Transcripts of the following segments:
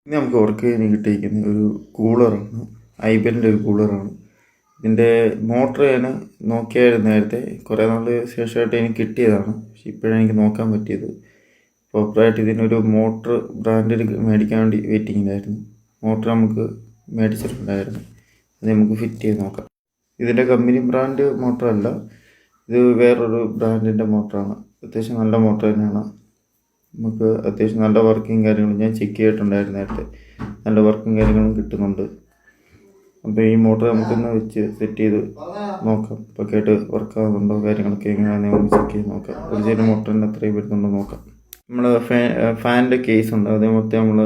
ഇനി നമുക്ക് വർക്ക് ചെയ്യാൻ കിട്ടിയിരിക്കുന്ന ഒരു കൂളറാണ്. ഐബലിൻ്റെ ഒരു കൂളറാണ്. ഇതിൻ്റെ മോട്ടർ ഞാൻ നോക്കിയായിരുന്നു നേരത്തെ, കുറേ നാൾ ശേഷമായിട്ട് എനിക്ക് കിട്ടിയതാണ്. പക്ഷെ ഇപ്പോഴാണ് എനിക്ക് നോക്കാൻ പറ്റിയത്. പ്രോപ്പറായിട്ട് ഇതിനൊരു മോട്ടർ ബ്രാൻഡിൽ മേടിക്കാൻ വേണ്ടി വെയിറ്റിങ്ങിലായിരുന്നു. മോട്ടർ നമുക്ക് മേടിച്ചിട്ടുണ്ടായിരുന്നു, അത് നമുക്ക് ഫിറ്റ് ചെയ്ത് നോക്കാം. ഇതിൻ്റെ കമ്പനി ബ്രാൻഡ് മോട്ടറല്ല, ഇത് വേറൊരു ബ്രാൻഡിൻ്റെ മോട്ടറാണ്. അത്യാവശ്യം നല്ല മോട്ടർ തന്നെയാണ്. നമുക്ക് അത്യാവശ്യം നല്ല വർക്കിങ് കാര്യങ്ങളും ഞാൻ ചെക്ക് ചെയ്തിട്ടുണ്ടായിരുന്നു നേരത്തെ. നല്ല വർക്കിങ് കാര്യങ്ങളും കിട്ടുന്നുണ്ട്. അപ്പോൾ ഈ മോട്ടർ നമുക്കൊന്ന് വെച്ച് സെറ്റ് ചെയ്ത് നോക്കാം. പക്കയായിട്ട് വർക്കാകുന്നുണ്ടോ കാര്യങ്ങളൊക്കെ എങ്ങനെയാണെന്ന് നമുക്ക് ചെക്ക് ചെയ്ത് നോക്കാം. ഒറിജിനൽ മോട്ടറിന് എത്രയും വരുന്നുണ്ടോ നോക്കാം. നമ്മൾ ഫാനിൻ്റെ കേസ് ഉണ്ട്, അതേ മൊത്തം നമ്മൾ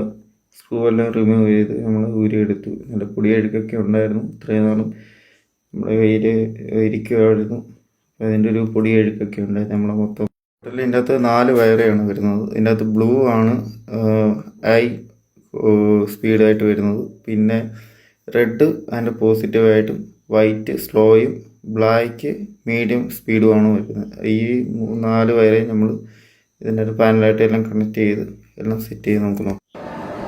സ്ക്രൂ എല്ലാം റിമൂവ് ചെയ്ത് നമ്മൾ ഊരിയെടുത്തു. നല്ല പൊടിയഴുക്കൊക്കെ ഉണ്ടായിരുന്നു. ഇത്രയും നാളും നമ്മുടെ കയ്യിൽ ഇരിക്കുമായിരുന്നു. അതിൻ്റെ ഒരു പൊടിയഴുക്കൊക്കെ ഉണ്ടായിരുന്നു. നമ്മളെ മൊത്തം ഇതിൻ്റെ അകത്ത് 4 വയറാണ് വരുന്നത്. ഇതിൻ്റെ അകത്ത് ബ്ലൂ ആണ് ഹൈ സ്പീഡായിട്ട് വരുന്നത്. പിന്നെ റെഡ് അതിൻ്റെ പോസിറ്റീവായിട്ടും, വൈറ്റ് സ്ലോയും, ബ്ലാക്ക് മീഡിയം സ്പീഡുമാണ് വരുന്നത്. ഈ 4 വയറേയും നമ്മൾ ഇതിൻ്റെ ഒരു പാനലായിട്ട് എല്ലാം കണക്ട് ചെയ്ത് എല്ലാം സെറ്റ് ചെയ്ത് നമുക്ക് നോക്കാം.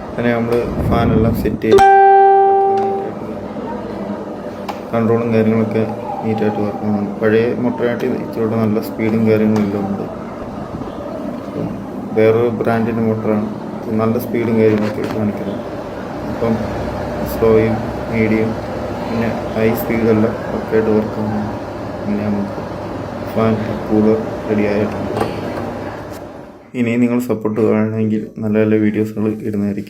അങ്ങനെ നമ്മൾ ഫാനെല്ലാം സെറ്റ് ചെയ്ത് കൺട്രോളും കാര്യങ്ങളൊക്കെ നീറ്റായിട്ട് വർക്കാകുന്നുണ്ട്. പഴയ മോട്ടറായിട്ട് ഇച്ചിരി നല്ല സ്പീഡും കാര്യങ്ങളും എല്ലാം ഉണ്ട്. വേറൊരു ബ്രാൻഡിൻ്റെ മോട്ടറാണ്, നല്ല സ്പീഡും കാര്യങ്ങളൊക്കെ കാണിക്കുന്നത്. അപ്പം സ്ലോയും മീഡിയം പിന്നെ ഹൈ സ്പീഡെല്ലാം ഒക്കെ ആയിട്ട് വർക്കാകുന്നു. അങ്ങനെ നമുക്ക് ഫാൻ കൂളർ റെഡി ആയിട്ടുണ്ട്. ഇനി നിങ്ങൾ സപ്പോർട്ട് വേണമെങ്കിൽ നല്ല നല്ല വീഡിയോസുകൾ ഇടുന്നതായിരിക്കും.